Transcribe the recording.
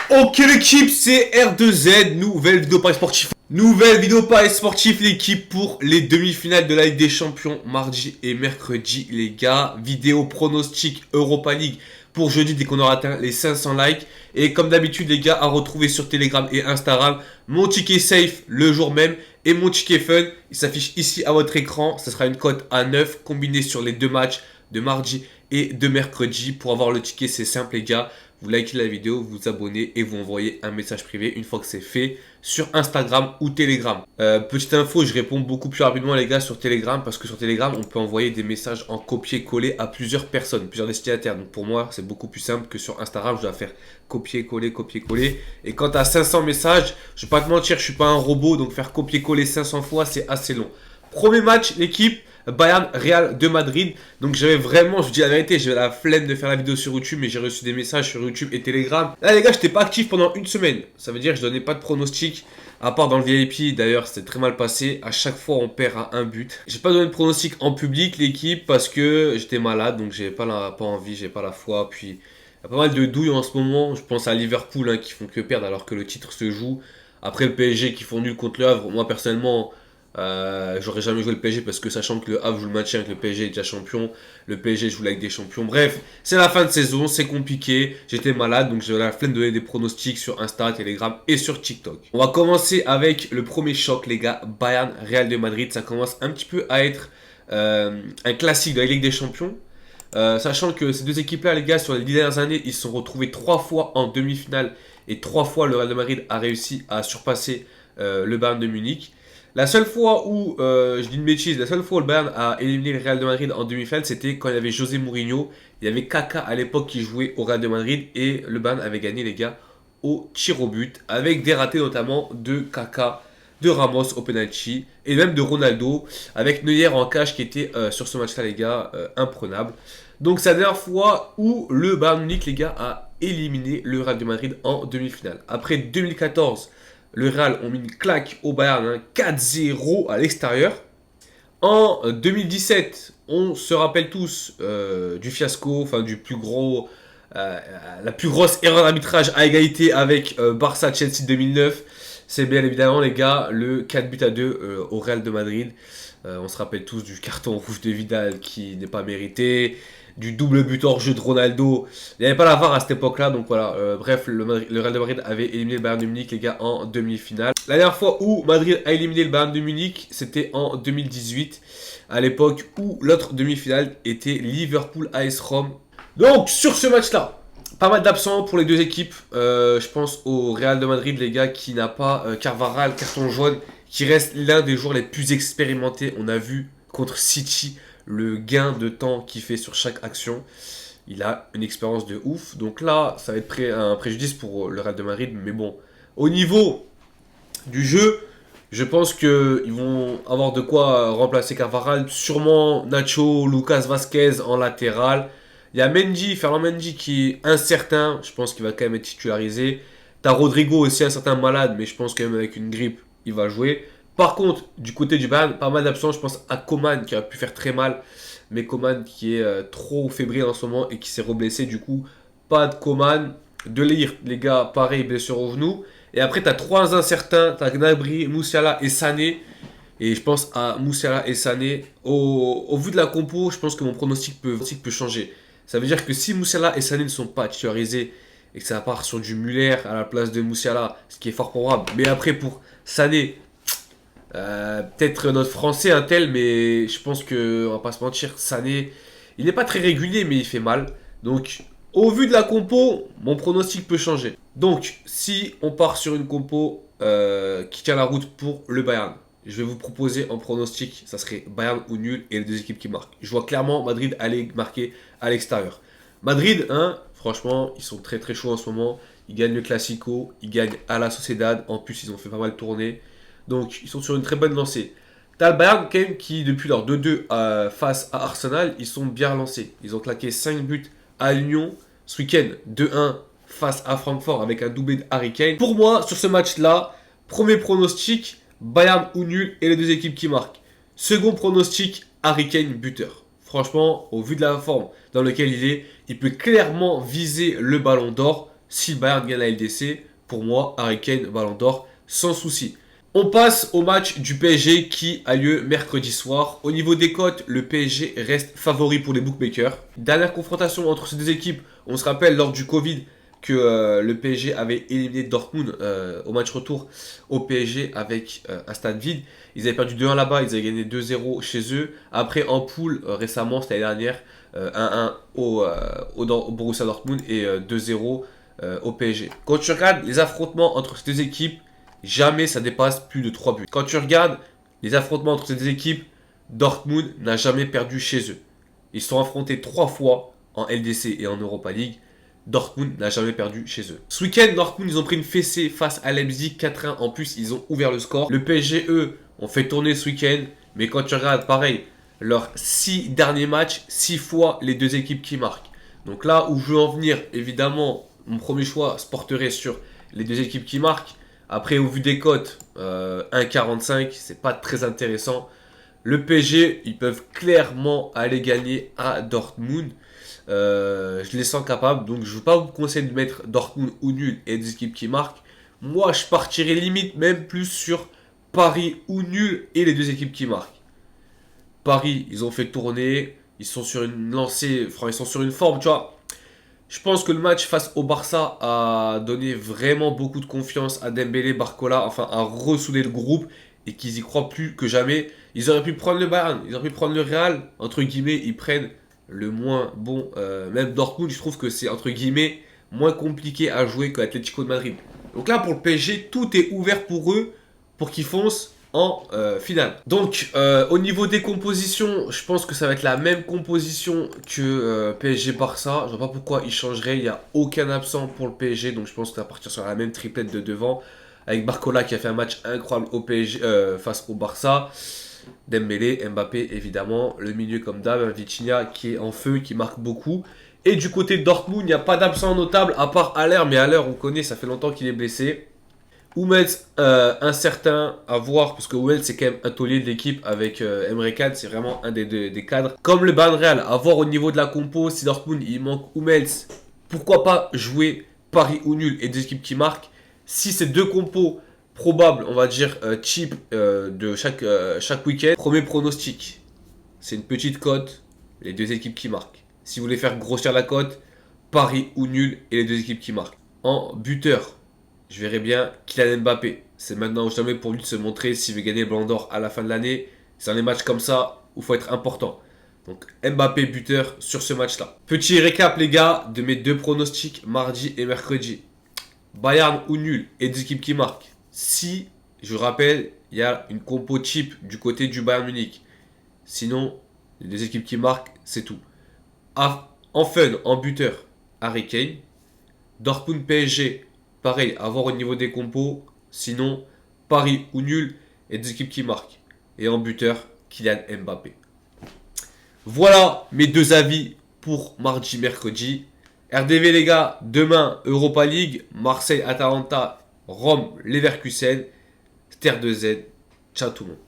Ok l'équipe, c'est R2Z, nouvelle vidéo Paris Sportif. Nouvelle vidéo Paris Sportif l'équipe pour les demi-finales de la Ligue des Champions mardi et mercredi les gars. Vidéo pronostic Europa League pour jeudi dès qu'on aura atteint les 500 likes. Et comme d'habitude les gars, à retrouver sur Telegram et Instagram mon ticket safe le jour même et mon ticket fun. Il s'affiche ici à votre écran, ça sera une cote à 9 combinée sur les deux matchs de mardi et de mercredi. Pour avoir le ticket c'est simple les gars. Vous likez la vidéo, vous vous abonnez et vous envoyez un message privé une fois que c'est fait sur Instagram ou Telegram. Petite info, je réponds beaucoup plus rapidement les gars sur Telegram parce que sur Telegram on peut envoyer des messages en copier-coller à plusieurs personnes, plusieurs destinataires. Donc pour moi c'est beaucoup plus simple que sur Instagram, je dois faire copier-coller, copier-coller. Et quand tu as 500 messages, je vais pas te mentir, je suis pas un robot, donc faire copier-coller 500 fois c'est assez long. Premier match, l'équipe Bayern Real de Madrid. Donc j'avais vraiment, je vous dis la vérité, j'avais la flemme de faire la vidéo sur YouTube, mais j'ai reçu des messages sur YouTube et Telegram. Là les gars, j'étais pas actif pendant une semaine. Ça veut dire que je donnais pas de pronostic, à part dans le VIP. D'ailleurs, c'était très mal passé. À chaque fois, on perd à un but. J'ai pas donné de pronostic en public, l'équipe, parce que j'étais malade, donc j'avais pas envie, j'avais pas la foi. Puis il y a pas mal de douilles en ce moment. Je pense à Liverpool hein, qui font que perdre alors que le titre se joue. Après le PSG qui font nul contre le Havre. Moi personnellement, j'aurais jamais joué le PSG parce que sachant que le Havre joue le maintien, que le PSG est déjà champion, le PSG joue la Ligue des Champions. Bref, c'est la fin de saison, c'est compliqué. J'étais malade donc j'avais la flemme de donner des pronostics sur Insta, Telegram et sur TikTok. On va commencer avec le premier choc, les gars. Bayern Real de Madrid. Ça commence un petit peu à être un classique de la Ligue des Champions. Sachant que ces deux équipes-là, les gars, sur les 10 dernières années, ils se sont retrouvés 3 fois en demi-finale et 3 fois le Real de Madrid a réussi à surpasser le Bayern de Munich. La seule fois où, je dis une bêtise, la seule fois où le Bayern a éliminé le Real de Madrid en demi-finale, c'était quand il y avait José Mourinho. Il y avait Kaka à l'époque qui jouait au Real de Madrid et le Bayern avait gagné, les gars, au tir au but, avec des ratés notamment de Kaka, de Ramos au penalty et même de Ronaldo, avec Neuer en cage qui était sur ce match-là, les gars, imprenable. Donc c'est la dernière fois où le Bayern Munich, les gars, a éliminé le Real de Madrid en demi-finale. Après 2014, le Real ont mis une claque au Bayern, hein, 4-0 à l'extérieur. En 2017, on se rappelle tous du fiasco, enfin du plus gros, la plus grosse erreur d'arbitrage à égalité avec Barça-Chelsea 2009. C'est bien évidemment les gars le 4 buts à 2 au Real de Madrid. On se rappelle tous du carton rouge de Vidal qui n'est pas mérité, du double but hors jeu de Ronaldo. Il n'y avait pas la VAR à cette époque-là, donc voilà. Bref, le Real de Madrid avait éliminé le Bayern de Munich, les gars, en demi-finale. La dernière fois où Madrid a éliminé le Bayern de Munich, c'était en 2018, à l'époque où l'autre demi-finale était Liverpool-AS Rome. Donc, sur ce match-là, pas mal d'absents pour les deux équipes. Je pense au Real de Madrid, les gars, qui n'a pas Carvajal, carton jaune, qui reste l'un des joueurs les plus expérimentés. On a vu contre City le gain de temps qu'il fait sur chaque action. Il a une expérience de ouf. Donc là, ça va être un préjudice pour le Real de Madrid. Mais bon, au niveau du jeu, je pense qu'ils vont avoir de quoi remplacer Carvajal. Sûrement Nacho, Lucas Vazquez en latéral. Il y a Mendy, Ferland Mendy qui est incertain. Je pense qu'il va quand même être titularisé. T'as Rodrigo aussi, un certain malade. Mais je pense quand même avec une grippe, il va jouer. Par contre, du côté du Bayern, pas mal d'absents. Je pense à Coman qui a pu faire très mal. Mais Coman qui est trop fébrile en ce moment et qui s'est reblessé. Du coup, pas de Coman. De lire, les gars, pareil, blessure au genou. Et après, tu as trois incertains. Tu as Gnabry, Musiala et Sané. Et je pense à Musiala et Sané. Au vu de la compo, je pense que mon pronostic peut changer. Ça veut dire que si Musiala et Sané ne sont pas titularisés et que ça part sur du Muller à la place de Musiala, ce qui est fort probable. Mais après, pour Sané, peut-être notre français un tel, mais je pense que, on va pas se mentir, Sané, il n'est pas très régulier, mais il fait mal. Donc, au vu de la compo, mon pronostic peut changer. Donc, si on part sur une compo qui tient la route pour le Bayern, je vais vous proposer en pronostic, ça serait Bayern ou nul et les deux équipes qui marquent. Je vois clairement Madrid aller marquer à l'extérieur. Madrid, hein, franchement, ils sont très très chauds en ce moment. Ils gagnent le Classico, ils gagnent à la Sociedad. En plus, ils ont fait pas mal tourner. Donc, ils sont sur une très bonne lancée. T'as le Bayern quand même qui, depuis leur 2-2 face à Arsenal, ils sont bien relancés. Ils ont claqué 5 buts à Lyon. Ce week-end, 2-1 face à Francfort avec un doublé de Harry Kane. Pour moi, sur ce match-là, premier pronostic, Bayern ou nul et les deux équipes qui marquent. Second pronostic, Harry Kane buteur. Franchement, au vu de la forme dans laquelle il est, il peut clairement viser le ballon d'or. Si le Bayern gagne la LDC, pour moi, Harry Kane, Ballon d'Or, sans souci. On passe au match du PSG qui a lieu mercredi soir. Au niveau des cotes, le PSG reste favori pour les bookmakers. Dernière confrontation entre ces deux équipes, on se rappelle lors du Covid que le PSG avait éliminé Dortmund au match retour au PSG avec un stade vide. Ils avaient perdu 2-1 là-bas, ils avaient gagné 2-0 chez eux. Après en poule, récemment, c'était l'année dernière, 1-1 au Borussia Dortmund et 2-0 au PSG. Quand tu regardes les affrontements entre ces deux équipes, jamais ça dépasse plus de 3 buts. Quand tu regardes les affrontements entre ces deux équipes, Dortmund n'a jamais perdu chez eux. Ils se sont affrontés 3 fois en LDC et en Europa League. Dortmund n'a jamais perdu chez eux. Ce week-end, Dortmund, ils ont pris une fessée face à Leipzig 4-1. En plus, ils ont ouvert le score. Le PSG, eux, ont fait tourner ce week-end. Mais quand tu regardes, pareil, leurs 6 derniers matchs, 6 fois les deux équipes qui marquent. Donc là où je veux en venir, évidemment, mon premier choix se porterait sur les deux équipes qui marquent. Après, au vu des cotes, 1,45, c'est pas très intéressant. Le PSG, ils peuvent clairement aller gagner à Dortmund. Je les sens capables, donc je ne veux pas vous conseiller de mettre Dortmund ou nul et des équipes qui marquent. Moi, je partirais limite même plus sur Paris ou nul et les deux équipes qui marquent. Paris, ils ont fait tourner, ils sont sur une lancée, ils sont sur une forme, tu vois. Je pense que le match face au Barça a donné vraiment beaucoup de confiance à Dembélé, Barcola, enfin à ressouder le groupe et qu'ils y croient plus que jamais. Ils auraient pu prendre le Bayern, ils auraient pu prendre le Real, entre guillemets, ils prennent le moins bon. Même Dortmund, je trouve que c'est entre guillemets moins compliqué à jouer que l'Atlético de Madrid. Donc là, pour le PSG, tout est ouvert pour eux pour qu'ils foncent en finale. Donc, au niveau des compositions, je pense que ça va être la même composition que PSG-Barça. Je ne vois pas pourquoi ils changeraient. Il n'y a aucun absent pour le PSG. Donc, je pense que ça va partir sur la même triplette de devant. Avec Barcola qui a fait un match incroyable au PSG, face au Barça. Dembélé, Mbappé évidemment. Le milieu comme d'hab, Vitinha qui est en feu, qui marque beaucoup. Et du côté de Dortmund, il n'y a pas d'absent notable à part Haller. Mais Haller, on connaît, ça fait longtemps qu'il est blessé. Hummels, incertain à voir, parce que Hummels c'est quand même un taulier de l'équipe avec Emre Can, c'est vraiment un des cadres. Comme le Bayern Real, à voir au niveau de la compo, si Dortmund il manque Hummels, pourquoi pas jouer Paris ou nul et des équipes qui marquent. Si ces deux compos probables, on va dire cheap de chaque week-end, premier pronostic, c'est une petite cote, les deux équipes qui marquent. Si vous voulez faire grossir la cote, Paris ou nul et les deux équipes qui marquent. En buteur, je verrais bien Kylian Mbappé. C'est maintenant ou jamais pour lui de se montrer s'il veut gagner le Ballon d'Or à la fin de l'année. C'est un des matchs comme ça où il faut être important. Donc Mbappé buteur sur ce match-là. Petit récap les gars de mes deux pronostics mardi et mercredi. Bayern ou nul et des équipes qui marquent. Si, je rappelle, il y a une compo cheap du côté du Bayern Munich. Sinon, les deux équipes qui marquent, c'est tout. En fun, en buteur, Harry Kane. Dortmund PSG. Pareil, à voir au niveau des compos. Sinon, Paris ou nul et des équipes qui marquent. Et en buteur, Kylian Mbappé. Voilà mes deux avis pour mardi, mercredi. RDV les gars, demain Europa League, Marseille, Atalanta, Rome, Leverkusen, Terre de Z. Ciao tout le monde.